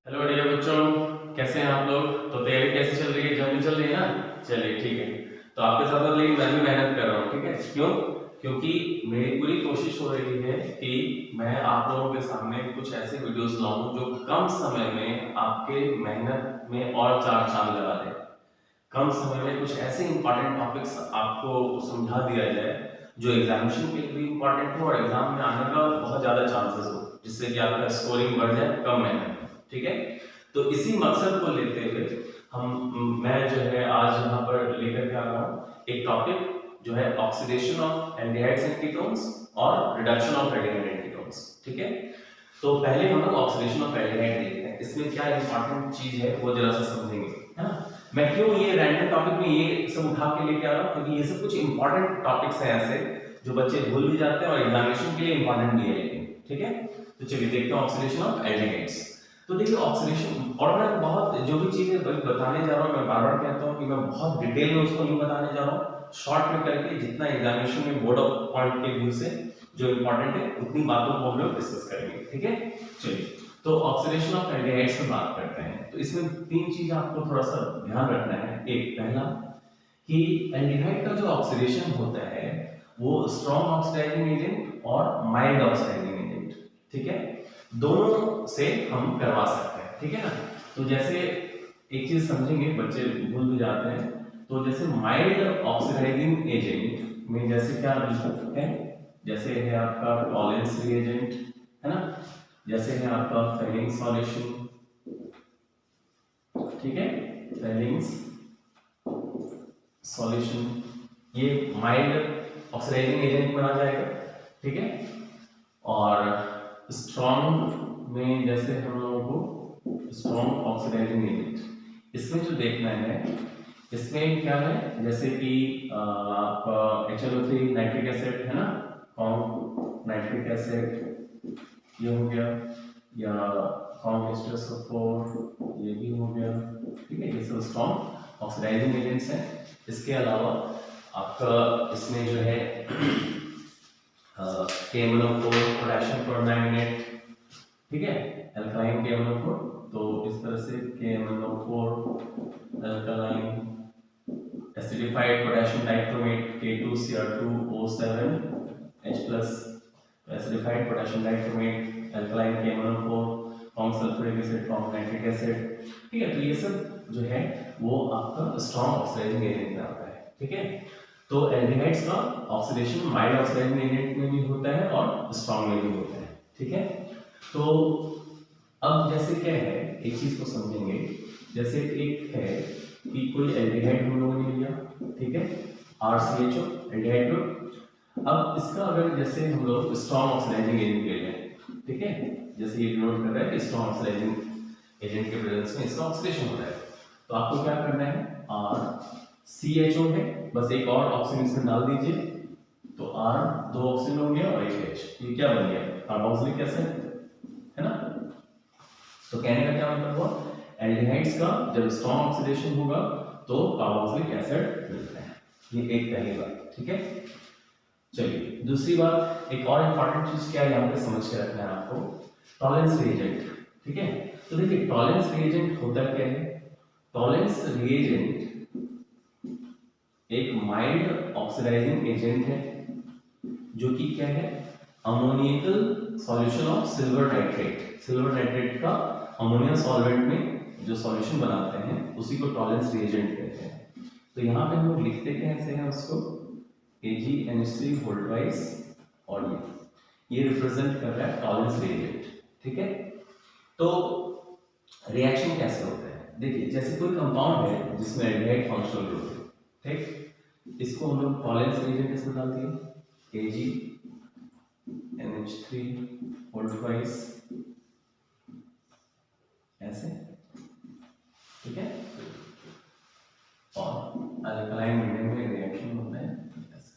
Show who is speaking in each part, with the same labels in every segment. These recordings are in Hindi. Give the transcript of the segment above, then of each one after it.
Speaker 1: हेलो डियर बच्चों, कैसे हैं आप लोग। तो तैयारी कैसे चल रही है? जल्दी चल रही है ना? चलिए ठीक है। तो आपके साथ साथ लेकिन मैं भी मेहनत कर रहा हूँ, ठीक है। क्यों? क्योंकि मेरी पूरी कोशिश हो रही है कि मैं आप लोगों के सामने कुछ ऐसे वीडियोस लाऊं जो कम समय में आपके मेहनत में और चार चांद लगा दे। कम समय में कुछ ऐसे इंपॉर्टेंट टॉपिक्स आपको समझा दिया जाए जो एग्जामिनेशन के लिए भी इंपॉर्टेंट हो और एग्जाम में आने का बहुत ज्यादा चांसेस हो, जिससे कि आपका स्कोरिंग बढ़ जाए कम मेहनत में, ठीक है। तो इसी मकसद को लेते हुए मैं जो है आज यहाँ पर लेकर के आ रहा हूँ एक टॉपिक जो है oxidation of aldehydes and ketones और reduction of aldehyde and ketones, ठीक है। तो पहले हम लोग ऑक्सीडेशन ऑफ एल्डिहाइड देखते हैं, इसमें क्या इंपॉर्टेंट चीज है वो जरा सा समझेंगे, है ना। मैं क्यों ये रैंडम टॉपिक में ये सब उठा के लेके आ रहा हूँ, क्योंकि ये सब कुछ इंपॉर्टेंट टॉपिक्स हैं ऐसे जो बच्चे भूल भी जाते हैं और एग्जामिनेशन के लिए इंपॉर्टेंट भी है, लेकिन ठीक है। तो चलिए देखते हैं ऑक्सीडेशन ऑफ एल्डिहाइड्स। तो देखिए ऑक्सीडेशन, और मैं बहुत जो भी चीजें बताने जा रहा हूँ मैं बार बार कहता हूँ कि मैं बहुत डिटेल में उसको नहीं बताने जा रहा हूँ, शॉर्ट में करके जितना एग्जामिनेशन में बोर्ड ऑफ पॉइंट के व्यू से जो इंपॉर्टेंट है उतनी बातों को हम लोग डिस्कस करेंगे, ठीक है। चलिए तो ऑक्सीडेशन ऑफ एल्डिहाइड्स पर बात करते हैं। तो इसमें तीन चीज आपको थोड़ा सा ध्यान रखना है। एक, पहला कि एल्डिहाइड का जो ऑक्सीडेशन होता है वो स्ट्रॉन्ग ऑक्सीडाइजिंग एजेंट और माइल्ड ऑक्सीडाइजिंग एजेंट, ठीक है, दोनों से हम करवा सकते हैं, ठीक है ना। तो जैसे एक चीज समझेंगे, बच्चे भूल भी जाते हैं। तो जैसे माइल्ड ऑक्सीडाइजिंग एजेंट में जैसे क्या है, जैसे है आपका टॉलेंस रिएजेंट, है ना, जैसे है आपका फेलिंग सॉल्यूशन, ठीक है, फेलिंग्स सॉल्यूशन, ये माइल्ड ऑक्सीडाइजिंग एजेंट में आ जाएगा, ठीक है। और स्ट्रॉन्ग में जैसे हम लोगों को स्ट्रॉन्ग ऑक्सीडाइजिंग एजेंट, इसमें जो देखना है इसमें क्या है, जैसे कि आपका HNO3 नाइट्रिक एसिड है ना, नाइट्रिक एसिड ये हो गया, या कॉन्वेस्टर ये भी हो गया, ठीक है। ये सब स्ट्रॉन्ग ऑक्सीडाइजिंग एजेंट्स हैं। इसके अलावा आपका इसमें जो है KMnO4 पोटेशियम परमैंगनेट, ठीक है, अल्कालाइन KMnO4। तो इस तरह से KMnO4 alkaline acidified potassium dichromate K2Cr2O7 H+, acidified potassium dichromate alkaline KMnO4 sulphuric acid nitric acid, ठीक है। तो ये सब जो है वो आपका स्ट्रॉन्ग ऑक्सीडाइजिंग एजेंट में आता है, ठीक है। तो एल्डिहाइड्स का ऑक्सीडेशन माइल्ड ऑक्सीडाइजिंग एजेंट में भी होता है और स्ट्रॉन्ग में भी होता है, ठीक है। तो अब जैसे क्या है, एक चीज को समझेंगे। जैसे एक है कि कोई एल्डिहाइड हम लोगों ने लिया, ठीक है, RCHO एल्डिहाइड ग्रुप। अब इसका अगर जैसे हम लोग स्ट्रॉन्ग ऑक्सीडाइजिंग एजेंट ले लें, ठीक है, जैसे ये डिनोट कर रहा है कि स्ट्रॉन्ग ऑक्सीडाइजिंग एजेंट के प्रेजेंस में इसका ऑक्सीडेशन हो रहा है, तो आपको क्या करना है, RCHO है, बस एक और ऑक्सीजन इसमें डाल दीजिए, तो R दो ऑक्सीजन हो गया और एक H, ये क्या बन गया, कार्बोक्सिलिक एसिड, है ना। तो कहने का क्या मतलब हुआ, एल्डिहाइड्स का जब स्ट्रॉन्ग ऑक्सीडेशन होगा तो कार्बोक्सिलिक एसिड मिलता है, ये एक पहली बात, ठीक है। चलिए दूसरी बात, एक और इंपॉर्टेंट चीज क्या है यहाँ पे समझ के रखना है आपको, टॉलेंस रिएजेंट, ठीक है। तो देखिए टॉलेंस रिएजेंट होता क्या है, टॉलेंस रिएजेंट एक माइल्ड ऑक्सीडाइजिंग एजेंट है जो कि क्या है, ammoniacal solution of silver nitrate, silver nitrate का अमोनिया सॉल्वेंट में जो सॉल्यूशन बनाते हैं उसी को टॉलेंस रिएजेंट कहते हैं। तो यहाँ पे हम लोग लिखते कैसे हैं उसको, AgNH3 होल ट्वाइस, और ये रिप्रेजेंट कर रहा है टॉलेंस रिएजेंट, ठीक है। तो रिएक्शन कैसे होता है, देखिए जैसे कोई कंपाउंड है जिसमें एल्डिहाइड फंक्शनल ग्रुप है, ठीक, इसको हम लोग टॉलेंस रिएजेंट इसमें डाल दिए, AgNH3 होल ट्वाइस ऐसे, ठीक है, और अल्कलाइन मीडियम में रिएक्शन होता है ऐसे,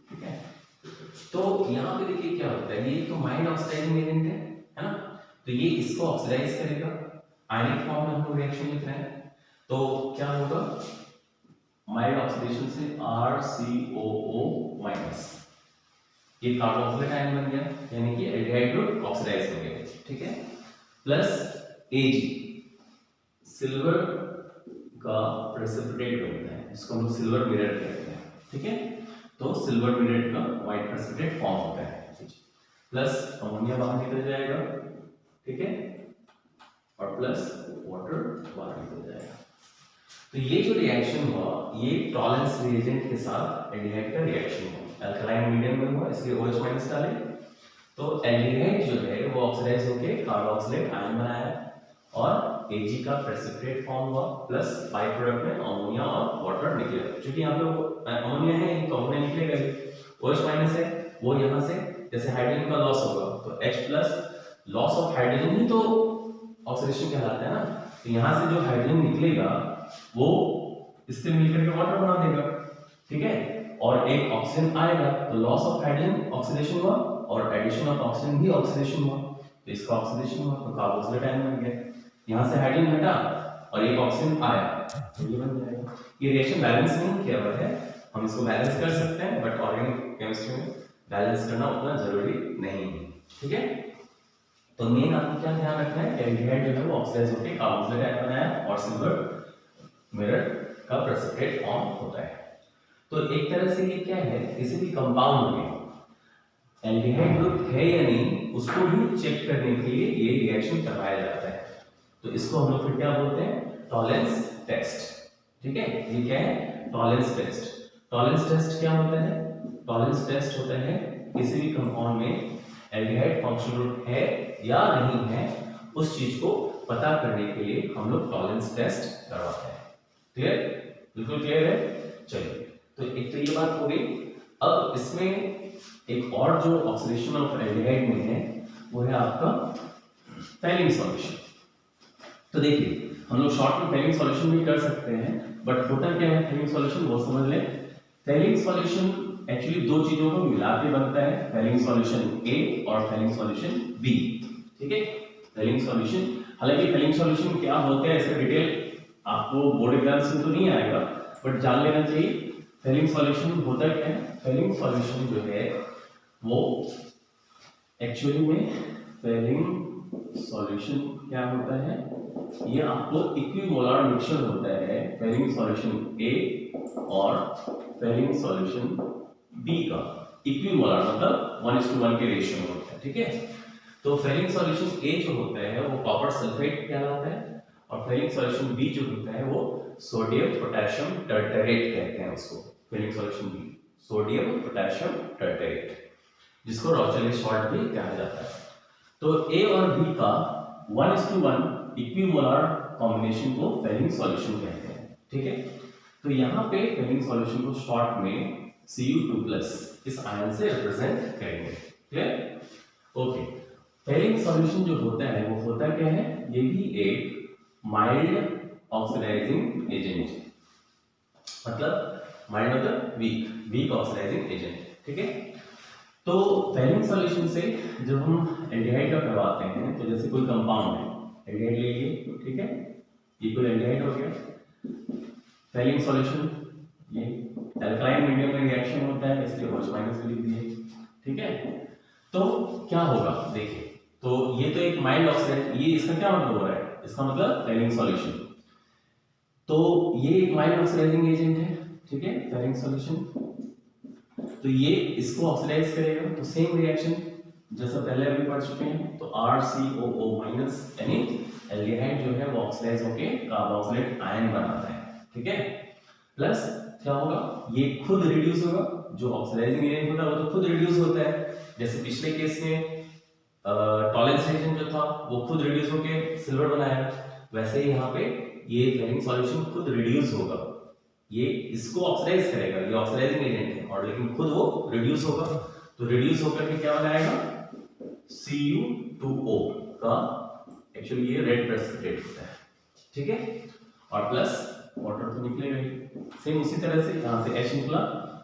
Speaker 1: ठीक है। तो यहाँ पे देखिए क्या होता है, ये तो माइल्ड ऑक्सीडाइजिंग एजेंट है ना, तो ये इसको ऑक्सीडाइज करेगा, आयनिक फॉर्म में हम रिएक्शन लिख रहे हैं, तो क्या होगा, माइल्ड ऑक्सीडेशन से RCOO-, ये कार्बोक्सिलिक आयन बन गया, यानी कि एल्डिहाइड ग्रुप ऑक्सीडाइज हो गया, ठीक है। प्लस Ag सिल्वर का प्रेसिपिटेट बनता है, इसको हम सिल्वर मिरर कहते हैं, ठीक है। तो सिल्वर मिरर का व्हाइट प्रेसिपिटेट फॉर्म होता है, प्लस अमोनिया बाहर निकल जाएगा, ठीक है, और प्लस वाटर बाहर निकल जाएगा। तो ये जो रिएक्शन हुआ ये टॉलेंस रिएजेंट के साथ एल्डिहाइड का रिएक्शन हुआ, अल्कलाइन मीडियम में हुआ, इसलिए OH माइनस डाले। तो एल्डिहाइड जो है वो ऑक्सीडाइज होकर कार्बोक्सिलेट आयन बनाया और Ag का प्रेसिपिटेट फॉर्म हुआ, प्लस बाई प्रोडक्ट में अमोनिया और वाटर निकलेगा। क्योंकि यहाँ पे अमोनिया है, तो अमोनिया निकलेगा ही, OH माइनस है, वो यहाँ से जैसे हाइड्रोजन का लॉस होगा तो H plus loss of hydrogen ही तो ऑक्सीडेशन कहलाता है ना। तो यहाँ से जो हाइड्रोजन निकलेगा वो इससे मिलकर के वाटर बना देगा, ठीक है, और एक ऑक्सीजन आएगा तो लॉस ऑफ हाइड्रोजन ऑक्सीडेशन हुआ और एडिशन ऑफ ऑक्सीजन भी ऑक्सीडेशन हुआ, तो इसका ऑक्सीडेशन हुआ तो कार्बोक्सिलेट आयन बन गया। यहाँ से हाइड्रोजन हटा और एक ऑक्सीजन आया तो ये बन जाएगा। ये रिएक्शन बैलेंस नहीं किया हुआ है, हम इसको बैलेंस कर सकते हैं, बट ऑर्गेनिक केमिस्ट्री में बैलेंस करना उतना जरूरी नहीं है, ठीक है। तो मेन आपको क्या ध्यान रखना है, एल्डिहाइड जो है वो ऑक्सीडाइज होकर कार्बोक्सिलेट आयन बनाया और सिल्वर मिरर का प्रेसिपिटेट फॉर्म होता है। तो एक तरह से ये क्या है, किसी भी कंपाउंड में एल्डिहाइड ग्रुप है या नहीं उसको भी चेक करने के लिए ये रिएक्शन करवाया जाता है। तो इसको हम लोग फिर क्या बोलते हैं, टॉलेंस टेस्ट, ठीक है। ये क्या है, टॉलेंस टेस्ट। टॉलेंस टेस्ट क्या होता है, टॉलेंस टेस्ट होता है किसी भी कंपाउंड में एल्डिहाइड फंक्शनल ग्रुप है या नहीं है उस चीज को पता करने के लिए हम लोग टॉलेंस टेस्ट करवाते हैं। क्लियर, बिल्कुल क्लियर है। चलिए, तो एक तो ये बात हो गई। अब इसमें एक और जो ऑक्सीडेशन ऑफ एल्डिहाइड में है वो है आपका फेलिंग सॉल्यूशन। तो देखिए हम लोग शॉर्ट में फेलिंग सॉल्यूशन भी कर सकते हैं, बट होता क्या है फेलिंग सॉल्यूशन वो समझ लें। फेलिंग सॉल्यूशन एक्चुअली दो चीजों को मिला के बनता है, फेलिंग सॉल्यूशन A और फेलिंग सॉल्यूशन B, ठीक है। फेलिंग सॉल्यूशन, हालांकि फेलिंग सॉल्यूशन क्या होते हैं इसका डिटेल आपको बोर्ड एग्जाम्स में तो नहीं आएगा, बट जान लेना चाहिए फेलिंग सॉल्यूशन होता क्या है। फेलिंग सॉल्यूशन जो है वो एक्चुअली में फेलिंग सॉल्यूशन क्या होता है, ये आपको इक्विमोलर मिक्सचर होता है फेलिंग सॉल्यूशन A और फेलिंग सॉल्यूशन B का। इक्विमोलर मतलब 1:1 के रेशियो में होता है, ठीक है। तो फेलिंग सॉल्यूशन A जो होता है वो कॉपर सल्फेट कहलाता है और फेलिंग सॉल्यूशन B जो होता है वो सोडियम पोटेशियम टर्टरेट कहते हैं उसको। Fehling solution B sodium potassium tartrate, जिसको रॉचेले सॉल्ट भी कहा जाता है। तो A और B का 1:1 इक्विमोलर कॉम्बिनेशन को फेलिंग सॉल्यूशन कहते हैं, ठीक है। तो यहाँ पे फेलिंग सॉल्यूशन को शॉर्ट में Cu2+ इस आयन से रिप्रेजेंट करेंगे, क्लियर, ओके। फेलिंग सॉल्यूशन जो होता है वो होता क्या है, ये भी एक माइल्ड ऑक्सीडाइजिंग एजेंट, मतलब माइल्ड मतलब वीक ऑक्सीडाइजिंग एजेंट, ठीक है। तो फेलिंग सॉल्यूशन से जब हम एल्डिहाइड का करवाते हैं तो जैसे कोई कंपाउंड है, एल्डिहाइड ले लिए, ठीक है, ये कोई एल्डिहाइड हो गया। फेलिंग सॉल्यूशन ये अल्कलाइन मीडियम में रिएक्शन होता है इसलिए OH माइनस लिख दिए, ठीक है। तो क्या होगा देखिए, तो ये तो एक माइल्ड ऑक्सीडाइज, ये इसका क्या मतलब हो रहा है, इसका मतलब फेलिंग सॉल्यूशन, तो ये एक माइल्ड ऑक्सीडाइजिंग एजेंट है, ठीक है, फेलिंग सॉल्यूशन। तो ये इसको ऑक्सीडाइज करेगा, तो सेम रिएक्शन जैसा पहले अभी पढ़ चुके हैं, तो RCOO- यानी एल्डिहाइड जो है वो ऑक्सीडाइज होके कार्बोक्सिलेट आयन बनाता है, ठीक है। प्लस क्या होगा, ये खुद रिड्यूस होगा, जो ऑक्सीडाइजिंग एजेंट होता है वो तो खुद रिड्यूस होता है, जैसे पिछले केस में टॉलेंस एजेंट जो था वो खुद रिड्यूस होके सिल्वर बनाया, वैसे ही यहाँ पे ये फेलिंग सॉल्यूशन खुद रिड्यूस होगा, ये इसको ऑक्सीडाइज करेगा, ये ऑक्सीडाइजिंग एजेंट है और लेकिन खुद वो रिड्यूस होगा, तो रिड्यूस होकर के क्या बनाएगा, Cu2O का, एक्चुअली ये रेड प्रेसिपिटेट होता है, ठीक है, और प्लस वाटर तो निकलेगा ही, सेम उसी तरह से यहाँ से H निकला,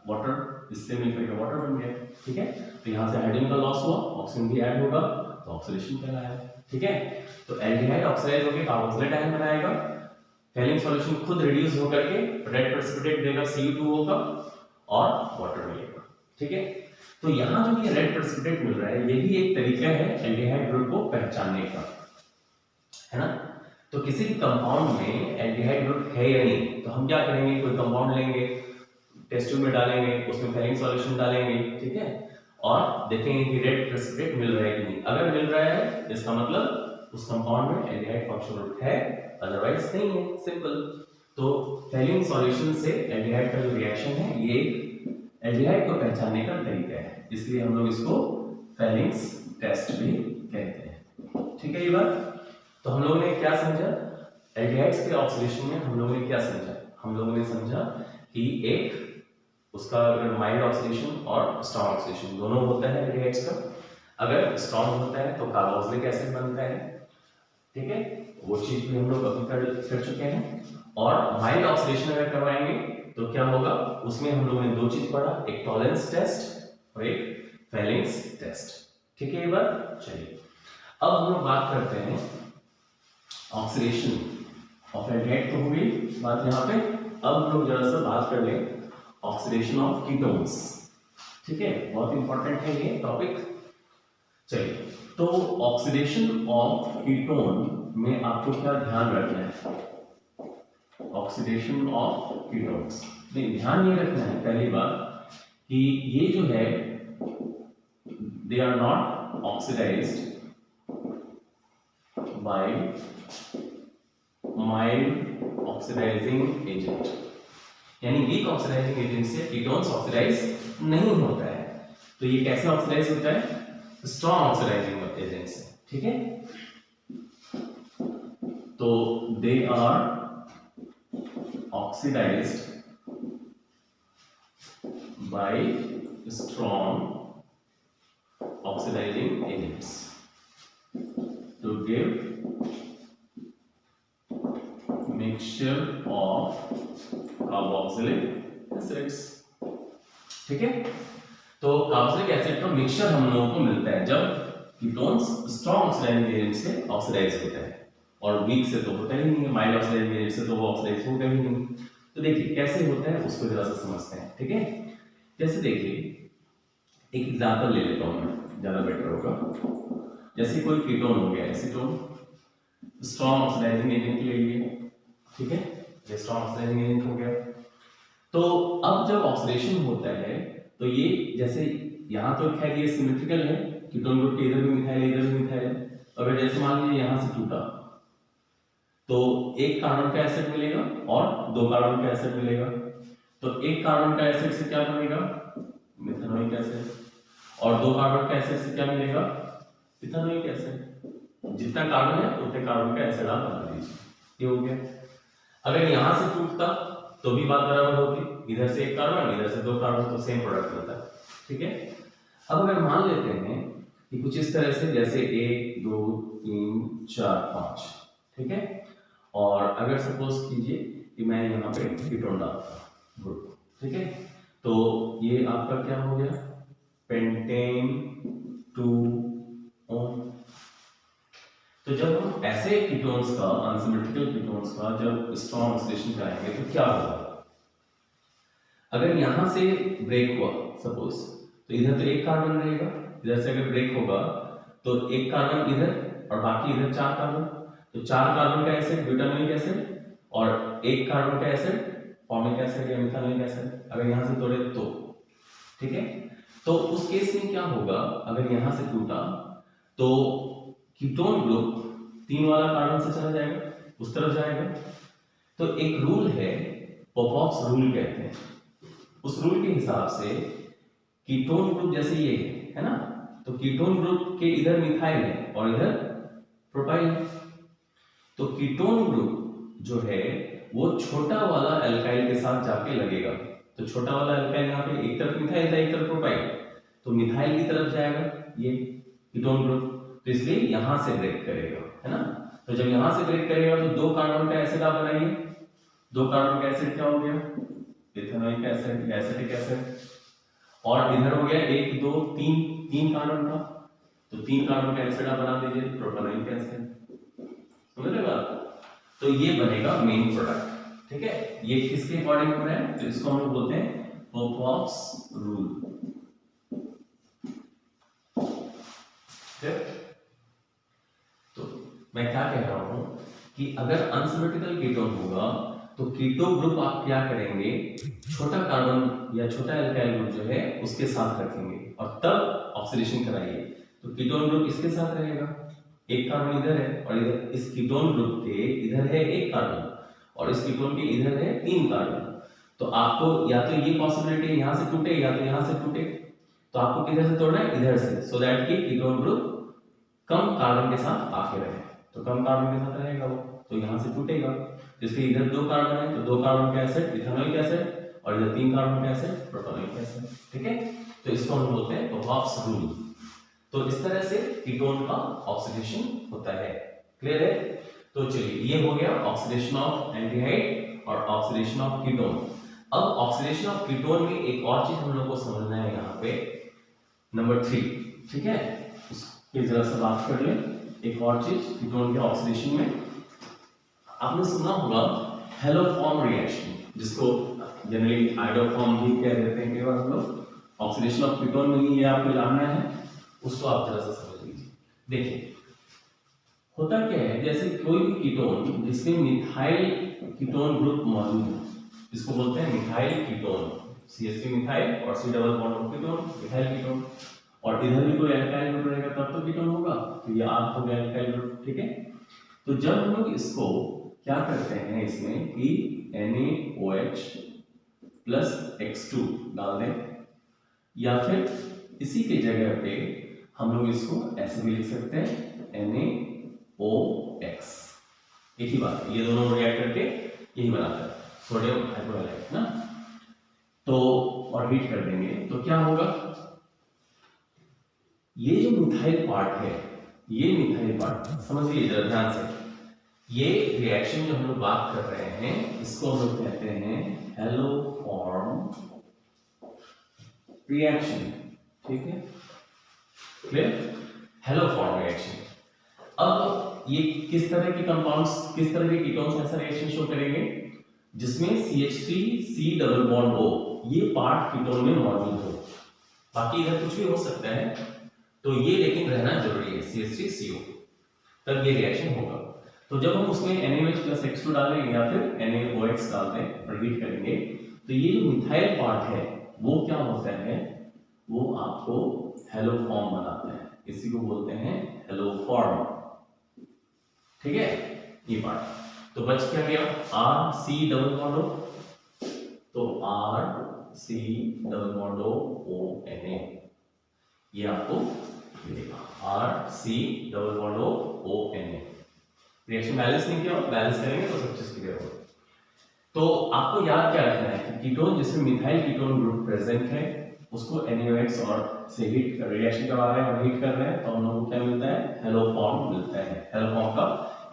Speaker 1: वाटर इससे मिलकर के वाटर बन गया, ठीक है। तो यहाँ से हाइड्रोजन का लॉस हुआ, ऑक्सीजन भी ऐड होगा तो ऑक्सीडेशन कहलाया, ठीक है। तो एल्डिहाइड ऑक्सीडाइज होकर कार्बोक्सिलेट आयन बनाएगा, फेलिंग सॉल्यूशन खुद रिड्यूस होकर के रेड प्रेसिपिटेट देगा Cu2O का और वाटर मिलेगा, ठीक है। तो यहाँ जो ये रेड प्रेसिपिटेट मिल रहा है ये भी एक तरीका है एल्डिहाइड ग्रुप को पहचानने का, है ना। तो किसी भी कंपाउंड में एल्डिहाइड ग्रुप है या नहीं, तो हम क्या करेंगे, कोई कंपाउंड लेंगे, टेस्ट ट्यूब में डालेंगे, उसमें फेलिंग सॉल्यूशन डालेंगे, ठीक है, और देखेंगे कि रेड प्रेसिपिटेट मिल रहा है कि नहीं। अगर मिल रहा है इसका मतलब उस कंपाउंड में एल्डिहाइड फंक्शनल ग्रुप है, अदरवाइज नहीं है, सिंपल। तो फेलिंग सॉल्यूशन से एल्डिहाइड का जो रिएक्शन है ये एल्डिहाइड को पहचानने का तरीका है, इसलिए हम लोग इसको फेलिंग्स टेस्ट भी कहते हैं, ठीक है ये बात। तो हम लोगों ने क्या समझा, एल्डिहाइड्स के ऑक्सीडेशन में हम लोगों ने क्या समझा, हम लोगों ने समझा कि एक उसका अगर माइल्ड ऑक्सीडेशन और स्ट्रॉन्ग ऑक्सीडेशन दोनों होता है एल्डिहाइड्स का। अगर स्ट्रॉन्ग होता है तो कार्बोक्सिलिक एसिड बनता है, ठीक है, वो चीज भी हम लोग अभी कर चुके हैं। और माइल्ड ऑक्सीडेशन अगर करवाएंगे तो क्या होगा, उसमें हम लोगों ने दो चीज पढ़ा, एक टॉलरेंस टेस्ट और एक फेलिंग्स टेस्ट, ठीक है ये बात। चलिए अब हम लोग बात करते हैं ऑक्सीडेशन ऑफ एल्डिहाइड, तो हो गई बात यहाँ पे। अब हम लोग जरा सा बात कर लें ऑक्सीडेशन ऑफ कीटोन्स, ठीक है, बहुत इंपॉर्टेंट है ये टॉपिक। चलिए तो ऑक्सीडेशन ऑफ कीटोन में आपको क्या ध्यान रखना है, ऑक्सीडेशन ऑफ कीटोन्स में ध्यान ये रखना है पहली बात कि ये जो है they are not oxidised by mild oxidising agent, यानी वीक ऑक्सीडाइजिंग एजेंट से कीटोन्स ऑक्सीडाइज नहीं होता है। तो ये कैसे ऑक्सीडाइज होता है, स्ट्रॉन्ग ऑक्सीडाइजिंग एजेंट से, ठीक है। तो they are oxidised by strong oxidising agents to give mixture of carboxylic acids, ठीक है। तो कार्बोक्सिलिक एसिड का मिक्सचर हम लोगों को मिलता है जब कीटोन्स स्ट्रॉन्ग ऑक्सीडाइजिंग एजेंट से ऑक्सीडाइज होता है, और वीक से तो होता ही नहीं है, माइल्ड ऑक्सीडाइजिंग एजेंट से तो वो ऑक्सीडाइज होगा ही नहीं। तो देखिए कैसे होता है उसको जरा सा समझते हैं, ठीक है। जैसे देखिए एक एग्जांपल ले लेता हूं मैं, ज्यादा बेटर होगा। जैसे कोई कीटोन हो गया, एसीटोन, स्ट्रॉन्ग ऑक्सीडाइजिंग एजेंट ले लिए, ठीक है, ये स्ट्रॉन्ग ऑक्सीडाइजिंग एजेंट हो गया। तो अब जब ऑक्सीडेशन होता है तो ये जैसे यहाँ तो खैर ये सिमेट्रिकल है, कीटोन ग्रुप के इधर भी मिथाइल है इधर भी मिथाइल है। अगर जैसे मान लीजिए यहाँ से टूटा तो एक कार्बन का एसिड मिलेगा और दो कार्बन का एसिड मिलेगा। तो एक कार्बन का एसिड से क्या बनेगा, मिथेनोइक एसिड, और दो कार्बन का एसिड से क्या मिलेगा, इथेनोइक एसिड। जितना कार्बन है उतने कार्बन का एसिड आप बना दीजिए, ये हो गया। अगर यहां से टूटता तो भी बात बराबर होती, इधर से एक कार्बन इधर से दो कार्बन, तो सेम प्रोडक्ट होता है, ठीक है। अब अगर मान लेते हैं कि कुछ इस तरह से, जैसे 1 2 3 4 5, ठीक है, और अगर सपोज कीजिए कि मैं यहाँ पे कीटोन डालता ग्रुप, ठीक है, तो ये आपका क्या हो गया, पेंटेन 2-on। तो जब हम ऐसे कीटोन्स का, अनसिमेट्रिकल कीटोन्स का जब स्ट्रॉन्ग ऑक्सीडेशन कराएंगे तो क्या होगा, अगर यहां से ब्रेक हुआ सपोज, तो इधर तो एक कार्बन रहेगा, इधर से अगर ब्रेक होगा तो एक कार्बन इधर और बाकी इधर 4 कार्बन, तो 4 कार्बन का एसिड ब्यूटानोइक एसिड और एक कार्बन का एसिड फॉर्मिक एसिड या मिथाइलिक एसिड, अगर यहां से तोड़े तो, ठीक है। तो उस केस में क्या होगा, अगर यहां से टूटा तो कीटोन ग्रुप 3 वाला कार्बन से चला जाएगा, उस तरफ जाएगा। तो एक रूल है, पॉपॉफ्स रूल कहते हैं, उस रूल के हिसाब से कीटोन ग्रुप जैसे ये है ना, तो कीटोन ग्रुप के इधर मिथाइल है और इधर प्रोपाइल है। तो कीटोन ग्रुप जो है वो छोटा वाला अल्काइल के साथ जाके लगेगा, तो छोटा वाला अल्काइल यहाँ पे एक तरफ मिथाइल था एक तरफ प्रोपाइल, तो मिथाइल की तरफ जाएगा ये कीटोन ग्रुप, तो इसलिए यहां से ब्रेक करेगा, है ना। तो जब यहां से ब्रेक करेगा तो 2 कार्बन का एसिड आप बनाइए, 2 कार्बन का एसिड क्या हो गया, इथेनोइक एसिड, एसिटिक एसिड, और इधर हो गया 1 2 3 कार्बन का, तो 3 कार्बन का एसिड आप बना दीजिए, प्रोपेनोइक एसिड, समझ रहे बात। तो ये बनेगा मेन प्रोडक्ट, ठीक है। ये किसके अकॉर्डिंग हो रहा है, तो इसको हम लोग बोलते हैं पॉपॉफ्स रूल, ठीक। तो मैं क्या कह रहा हूं कि अगर अनसिमेट्रिकल कीटोन होगा तो कीटो ग्रुप आप क्या करेंगे, छोटा कार्बन या छोटा एल्काइल ग्रुप जो है उसके साथ रखेंगे और तब ऑक्सीडेशन कराइए। तो कीटोन ग्रुप इसके साथ रहेगा, एक कार्बन इधर है और इधर इस कीटोन ग्रुप के इधर है एक कार्बन और इस कीटोन के इधर है 3 कार्बन। तो आपको या तो ये पॉसिबिलिटी यहां से टूटे या तो यहां से टूटे, तो आपको किधर से तोड़ना है, इधर से, सो दैट कि कीटोन ग्रुप कम कार्बन के साथ आके रहे। तो कम कार्बन के साथ रहेगा वो, तो यहां से टूटेगा। जैसे इधर 2 कार्बन है तो 2 कार्बन का एसिड इथेनॉइक एसिड और इधर 3 कार्बन का एसिड प्रोटोनिक एसिड, ठीक है। तो इसको हम बोलते हैं पॉप्स रूल। तो इस तरह से कीटोन का ऑक्सीडेशन होता है। क्लियर है? तो चलिए ये हो गया ऑक्सीडेशन ऑफ एल्डिहाइड और ऑक्सीडेशन ऑफ कीटोन। अब ऑक्सीडेशन ऑफ कीटोन में एक और चीज हम लोग को समझना है यहाँ पे, नंबर 3, ठीक है। उसकी जरा सा बात कर ले। एक और चीज कीटोन के ऑक्सीडेशन में आपने सुना होगा हेलोफॉर्म रिएक्शन, जिसको जनरली आइडोफॉर्म भी कह देते हैं कई बार हम लोग। ऑक्सीडेशन ऑफ कीटोन में ही ये आपको जानना है, उसको आप जरा सा समझ लीजिए। देखिए होता क्या है, जैसे कोई भी कीटोन जिसमें मिथाइल कीटोन ग्रुप मौजूद है, इसको बोलते हैं मिथाइल कीटोन, CH3 मिथाइल और C double bond ketone methyl ketone, और इधर भी कोई एल्काइल ग्रुप रहेगा तब तो कीटोन होगा, तो ये R हो गया एल्काइल ग्रुप, ठीक है। तो जब हम लोग इसको क्या करते हैं इसमें कि NaOH प्लस X2 डाल दें, या फिर इसी के जगह पे हम लोग इसको ऐसे भी लिख सकते हैं NaOX, एक ही बात है, ये दोनों रिएक्ट करके यही बनाता है सोडियम हाइपोहैलाइड ना। तो और हीट कर देंगे तो क्या होगा, ये जो मिथाइल पार्ट है, ये मिथाइल पार्ट समझिए जरा ध्यान से, ये रिएक्शन जो हम लोग बात कर रहे हैं इसको हम लोग कहते हैं हेलोफॉर्म रिएक्शन, ठीक है, क्लियर। Haloform reaction. अब ये किस तरह के कंपाउंड्स, किस तरह के कीटोन्स ऐसा रिएक्शन शो करेंगे जिसमें CH3C डबल बॉन्ड O ये पार्ट कीटोन में मौजूद हो, बाकी इधर कुछ भी हो सकता है, तो ये लेकिन रहना जरूरी है CH3CO, तब ये रिएक्शन होगा। तो जब हम उसमें NaOH प्लस X2 डालें या फिर NaOX डाल दें और हीट करेंगे, तो ये जो मिथाइल पार्ट है वो क्या होता है, वो आपको हेलोफॉर्म बनाता है, इसी को बोलते हैं हेलोफॉर्म, ठीक है, ये पार्ट। तो बच क्या गया RC डबल बॉन्ड O, तो RC डबल बॉन्ड ONA, ये आपको मिलेगा RC double bond ONA। Reaction balance नहीं किया, बैलेंस करेंगे तो सब चीज क्लियर होगा। तो आपको याद क्या रखना है कि कीटोन जिसमें मिथाइल कीटोन ग्रुप प्रेजेंट है उसको NaOH और से हीट रिएक्शन करवा रहे हैं और हीट कर रहे हैं, तो हम लोगों को क्या मिलता है, हेलोफॉर्म मिलता है। हेलोफॉर्म का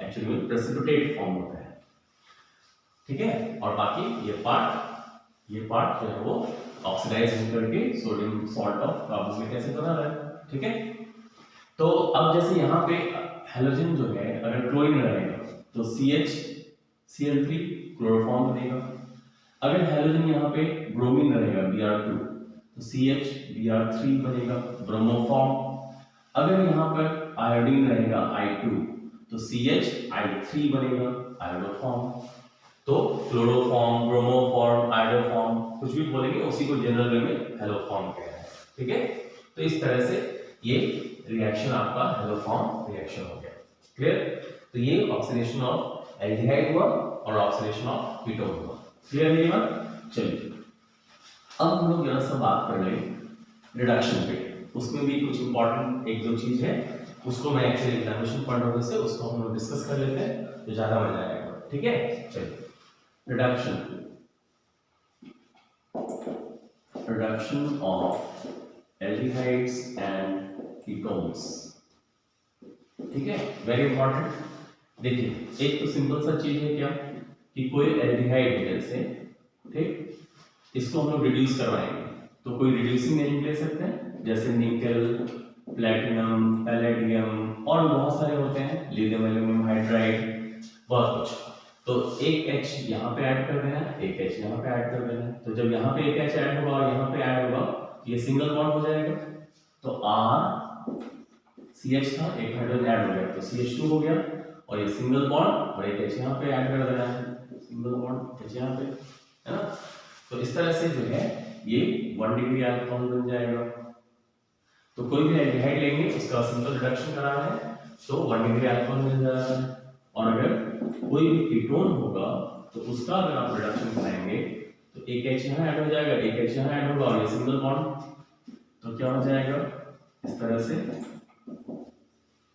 Speaker 1: एक्चुअली में प्रेसिपिटेट फॉर्म होता है, ठीक है। और बाकी ये पार्ट जो है वो ऑक्सीडाइज होकर के sodium salt of carboxylic acid बना रहा है, ठीक है। तो अब जैसे यहाँ पे हेलोजन जो है अगर क्लोरीन रहेगा तो CH क्लोरोफॉर्म बनेगा, अगर हेलोजन यहाँ पे ब्रोमीन रहेगा Br2 तो CH बनेगा ब्रोमोफॉर्म, अगर यहाँ पर आयोडीन रहेगा I2 तो CH बनेगा आयोडोफॉर्म। तो क्लोरोफॉर्म, ब्रोमोफॉर्म, आयोडोफॉर्म कुछ भी बोलेंगे उसी को जनरल वे में हेलोफॉर्म कह रहे हैं, ठीक है। तो इस तरह से ये रिएक्शन आपका हेलोफॉर्म रिएक्शन हो गया, क्लियर। तो ये ऑक्सीडेशन ऑफ एल्डिहाइड हुआ और ऑक्सीडेशन ऑफ कीटोन हुआ, क्लियर है ये बात। चलिए अब हम लोग जरा सा बात कर लें रिडक्शन पे, उसमें भी कुछ इंपॉर्टेंट एक दो चीज है, उसको मैं actually examination point of view से उसको हम लोग डिस्कस कर लेते हैं तो ज्यादा मजा आएगा, ठीक है। चलिए reduction of aldehydes and ketones, ठीक है, वेरी इंपॉर्टेंट। देखिए एक तो सिंपल सा चीज है क्या कि कोई एल्डिहाइड है जैसे, ठीक, इसको हम लोग रिड्यूस करवाएंगे तो कोई रिड्यूसिंग एजेंट ले सकते हैं जैसे निकल, प्लैटिनम, पैलेडियम और बहुत सारे होते हैं, लिथियम एल्यूमिनियम हाइड्राइड, बहुत कुछ। तो एक H यहाँ पे ऐड कर देना है, एक H यहाँ पे ऐड कर देना है, तो जब यहाँ पे एक H ऐड होगा और यहाँ पे ऐड होगा ये सिंगल बॉन्ड हो जाएगा, तो R CH था, एक हाइड्रोजन ऐड हो गया तो CH2 हो गया, और ये सिंगल बॉन्ड और एक H यहाँ पे ऐड कर देना है, सिंगल बॉन्ड H यहाँ पे, है ना। तो इस तरह से जो है ये 1 डिग्री अल्कोहल बन जाएगा। तो कोई भी एल्डिहाइड लेंगे उसका सिंपल रिडक्शन कराना है तो 1 डिग्री अल्कोहल मिल जाएगा। और अगर कोई भी कीटोन होगा तो उसका अगर आप रिडक्शन कराएंगे तो एक H यहाँ ऐड हो जाएगा, एक H यहाँ ऐड होगा और ये सिंगल बॉन्ड, तो क्या हो जाएगा इस तरह से।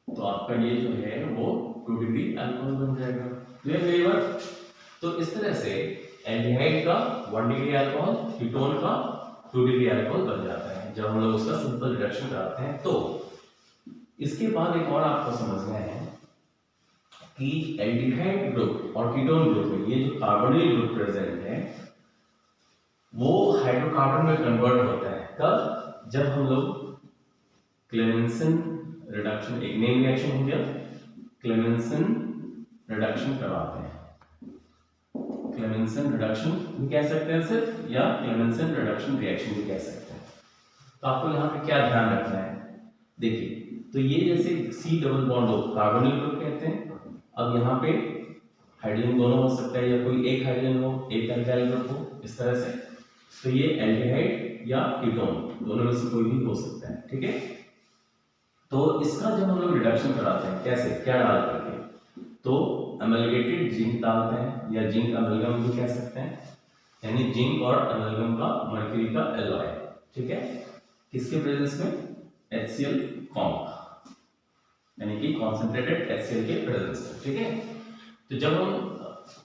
Speaker 1: तो आपका ये जो है वो 2 डिग्री अल्कोहल बन जाएगा। क्लियर? तो इस तरह से एल्डिहाइड का 1 डिग्री अल्कोहल, कीटोन का 2 डिग्री अल्कोहल बन जाता है जब हम लोग उसका सिंपल रिडक्शन कराते हैं। तो इसके बाद एक और आपको समझना है कि एल्डिहाइड ग्रुप और कीटोन ग्रुप में ये जो कार्बोनिल ग्रुप प्रेजेंट है वो हाइड्रोकार्बन में कन्वर्ट होता है। कब? जब हम लोग क्लेमेंसन रिडक्शन, एक नेम रिएक्शन हो गया, क्लेमेंसन रिडक्शन करवाते हैं। क्लेमेंसन रिडक्शन भी कह सकते हैं सिर्फ, या क्लेमेंसन रिडक्शन रिएक्शन भी कह सकते हैं। तो आपको यहाँ पे क्या ध्यान रखना है, देखिए तो ये जैसे C डबल बॉन्ड हो कार्बोनिल ग्रुप कहते हैं। अब यहाँ पे हाइड्रोजन दोनों हो सकता है या कोई एक हाइड्रोजन हो, एक अल्काइल ग्रुप हो, इस तरह से। तो ये एल्डिहाइड या कीटोन दोनों में से कोई भी हो सकता है, ठीक है। तो इसका जब हम लोग रिडक्शन कराते हैं कैसे, क्या डाल करके, तो अमेलगेटेड जिंक डालते हैं या जिंक अमेलगम भी कह सकते हैं, यानी जिंक और अमेलगम का मर्क्यूरी का एलॉय, ठीक है। किसके प्रेजेंस में? HCl कॉम्प, यानी कि कॉन्सेंट्रेटेड HCl के प्रेजेंस में, ठीक है। तो जब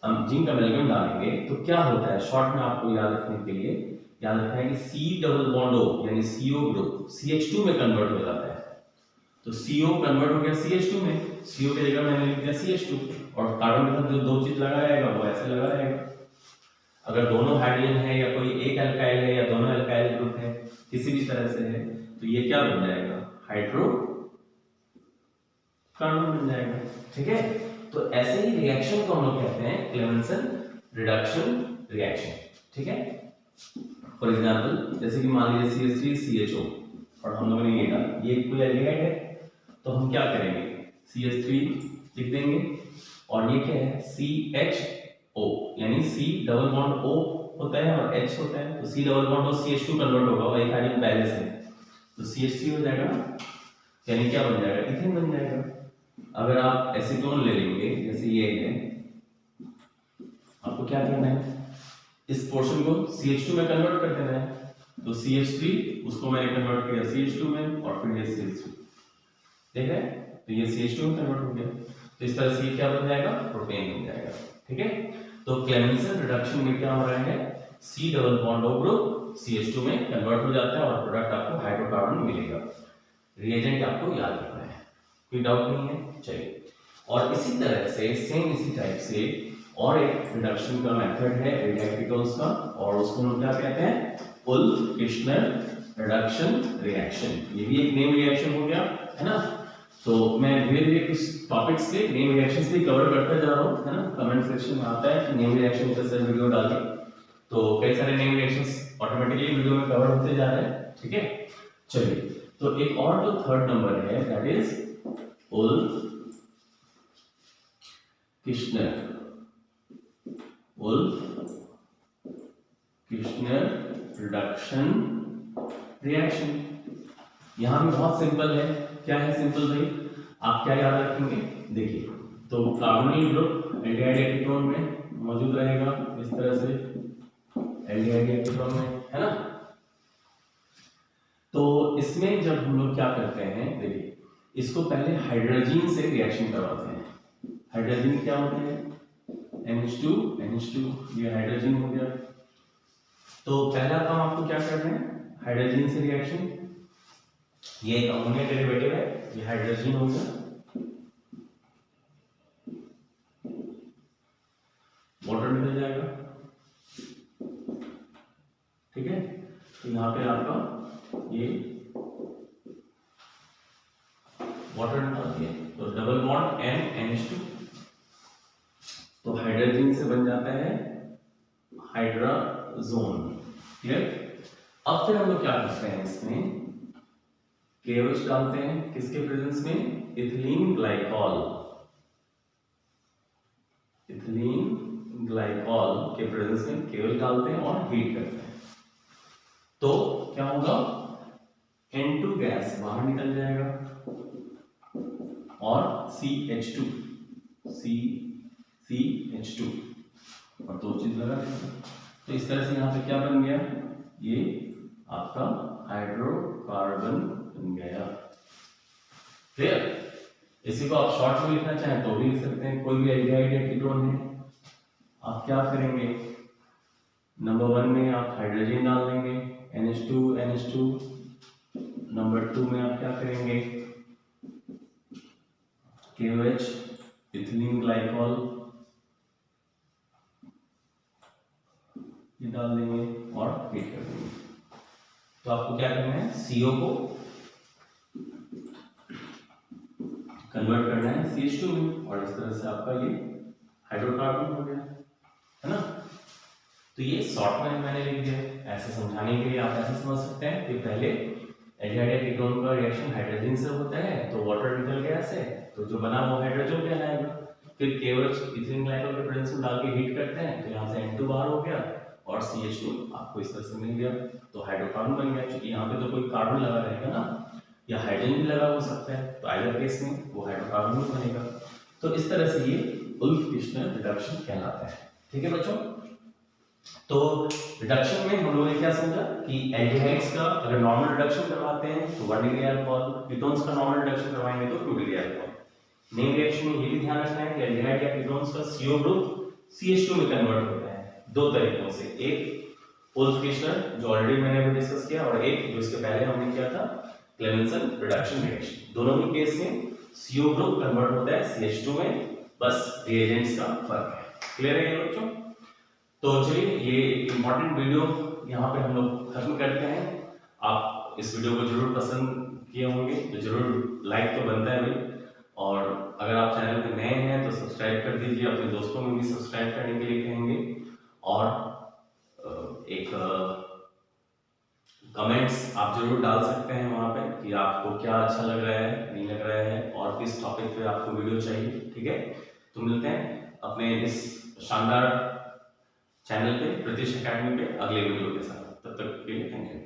Speaker 1: हम जिंक अमेलगम डालेंगे तो क्या होता है, शॉर्ट में आपको याद रखने के लिए याद रखना है कि C डबल बॉन्ड O यानी CO ग्रुप CH2 में कन्वर्ट हो जाता है। तो CO कन्वर्ट हो गया CH2 में, CO की जगह मैंने लिख दिया CH2 और कार्बन के साथ जो दो चीज लगा रहेगा वो ऐसे लगा रहेगा। अगर दोनों हाइड्रोजन है या कोई एक अल्काइल है या दोनों अल्काइल ग्रुप है, किसी भी तरह से है, तो ये क्या बन जाएगा, हाइड्रो कार्बन बन जाएगा, ठीक है। तो ऐसे ही रिएक्शन को हम लोग कहते हैं क्लेमेंसन रिडक्शन रिएक्शन, ठीक है। फॉर एग्जांपल जैसे कि मान लीजिए CH3CHO और हम लोगों ने ये डाला, ये कोई एल्डिहाइड है, तो हम क्या करेंगे, CH3 लिख देंगे और ये क्या है CHO, यानी C डबल बॉन्ड O होता है और H होता है, तो C double bond O CH2 convert होगा और एक हाइड्रोजन पहले से, तो CH3 हो जाएगा, यानी क्या बन जाएगा, इथेन बन जाएगा। अगर आप एसीटोन ले लेंगे जैसे ये है, आपको क्या करना है, इस पोर्शन को CH2 में कन्वर्ट कर देना है, तो CH3 उसको मैंने कन्वर्ट किया CH2 में और फिर ये CH3, ठीक है, तो ये CH2 में कन्वर्ट हो गया। तो इस तरह से ये क्या बन जाएगा, प्रोपेन बन जाएगा, ठीक है। तो क्लेमेंसन रिडक्शन में क्या हो रहा है, C double bond O group CH2 में कन्वर्ट हो जाता है और प्रोडक्ट आपको हाइड्रोकार्बन मिलेगा। रिएजेंट आपको याद रखना है, कोई डाउट नहीं है, चलिए। और इसी तरह से सेम इसी टाइप से और एक रिडक्शन का मेथड है एल्डिहाइड का, और उसको हम क्या कहते हैं, उल्फ-किर्शनर रिडक्शन रिएक्शन। ये भी एक नेम रिएक्शन हो गया, है ना। तो मैं धीरे धीरे कुछ टॉपिक्स के नेम रिएक्शंस भी कवर करते जा रहा हूँ, है ना। कमेंट सेक्शन में आता है कि नेम रिएक्शन कैसे वीडियो डालिए, तो कई सारे नेम रिएक्शंस ऑटोमेटिकली वीडियो में कवर होते जा रहे हैं, ठीक है। चलिए, तो एक और जो थर्ड नंबर है दैट इज उल्फ-किर्शनर रिडक्शन रिएक्शन। यहां भी बहुत सिंपल है, क्या है सिंपल भाई, आप क्या याद रखेंगे, देखिए तो कार्बोनिल ग्रुप एल्डिहाइड या कीटोन में मौजूद रहेगा इस तरह से, एल्डिहाइड या कीटोन में, है ना। तो इसमें जब हम लोग क्या करते हैं, देखिए इसको पहले हाइड्रोजन से रिएक्शन करवाते हैं। हाइड्रोजन क्या होते हैं, NH2, ये हाइड्रोजन हो गया। तो पहला काम आपको क्या करना है, हाइड्रोजन से रिएक्शन, ये एक अमोनिया डेरिवेटिव है, ये हाइड्रोजन हो गया, वाटर निकल जाएगा, ठीक है। तो यहाँ पे आपका ये वाटर निकाल दिया, तो डबल बॉन्ड NH2, तो हाइड्रोजन से बन जाता है हाइड्राजोन, क्लियर। अब फिर हम लोग क्या करते हैं, इसमें KOH डालते हैं, किसके प्रेजेंस में, इथिलीन ग्लाइकॉल, ग्लाइकॉल के प्रेजेंस में केवल डालते हैं और हीट करते हैं, तो क्या होगा, N2 गैस बाहर निकल जाएगा और CH2 और दो चीज लगा देंगे। तो इस तरह से यहाँ पे क्या बन गया, ये आपका हाइड्रोकार्बन बन गया। क्लियर? इसी को आप शॉर्ट में लिखना चाहें तो भी लिख सकते हैं। कोई भी एल्डिहाइड या कीटोन है, आप क्या करेंगे, नंबर 1 में आप हाइड्रोजन डाल देंगे NH2 नंबर 2 में आप क्या करेंगे, KOH इथिलीन ग्लाइकॉल ये डाल देंगे और हीट कर देंगे। तो आपको क्या करना है, CO को कन्वर्ट करना है CH2 में और इस तरह से आपका ये हाइड्रोकार्बन हो गया, है ना। तो ये शॉर्ट में मैंने लिख दिया। ऐसे समझाने के लिए आप ऐसे समझ सकते हैं कि पहले एल्डिहाइड या कीटोन का रिएक्शन हाइड्रोजन से होता है, तो वाटर निकल गया से, तो जो बना वो हाइड्रोजन कहलाएगा। फिर KOH इथिलीन ग्लाइकॉल के प्रेजेंस में डाल के हीट करते हैं, तो यहाँ से N2 बाहर हो गया और CH2 आपको इस तरह से मिल गया, तो हाइड्रोकार्बन बन गया। क्योंकि यहाँ पे तो कोई कार्बन लगा रहेगा ना, या हाइड्रोजन भी लगा हो सकता है, तो आइदर केस में वो हाइड्रोकार्बन ही बनेगा। तो इस तरह से ये उल्फ-किर्शनर रिडक्शन कहलाता है। ठीक है बच्चों, तो रिडक्शन में हम लोगों ने क्या समझा कि एल्डिहाइड्स का अगर नॉर्मल रिडक्शन करवाते हैं तो 1 डिग्री अल्कोहल, कीटोन्स का नॉर्मल रिडक्शन करवाएंगे तो 2 डिग्री अल्कोहल। नेम रिएक्शन में ये भी ध्यान रखना है कि एल्डिहाइड या कीटोन्स का CO ग्रुप CH2 में कन्वर्ट होता है दो तरीकों से, एक उल्फ-किर्शनर जो ऑलरेडी मैंने अभी डिस्कस किया, और एक जो इसके पहले हमने किया था क्लेमेंसन रिडक्शन रिएक्शन। दोनों ही केस में CO ग्रुप कन्वर्ट होता है CH2 में, बस रिएजेंट्स का फर्क है। क्लियर है ये बच्चों? तो चलिए ये इंपॉर्टेंट वीडियो यहाँ पे हम लोग खत्म करते हैं। आप इस वीडियो को जरूर पसंद किए होंगे, तो जरूर लाइक तो बनता है भाई, और अगर आप चैनल पे नए हैं तो सब्सक्राइब कर दीजिए, अपने दोस्तों में भी सब्सक्राइब करने के लिए कहेंगे, और एक कमेंट्स आप जरूर डाल सकते हैं वहाँ पे कि आपको क्या अच्छा लग रहा है, नहीं लग रहा है, और किस टॉपिक पे आपको वीडियो चाहिए। ठीक है, तो मिलते हैं अपने इस शानदार चैनल पे, प्रतीश एकेडमी पे, अगले वीडियो के साथ। तब तक के लिए थैंक यू।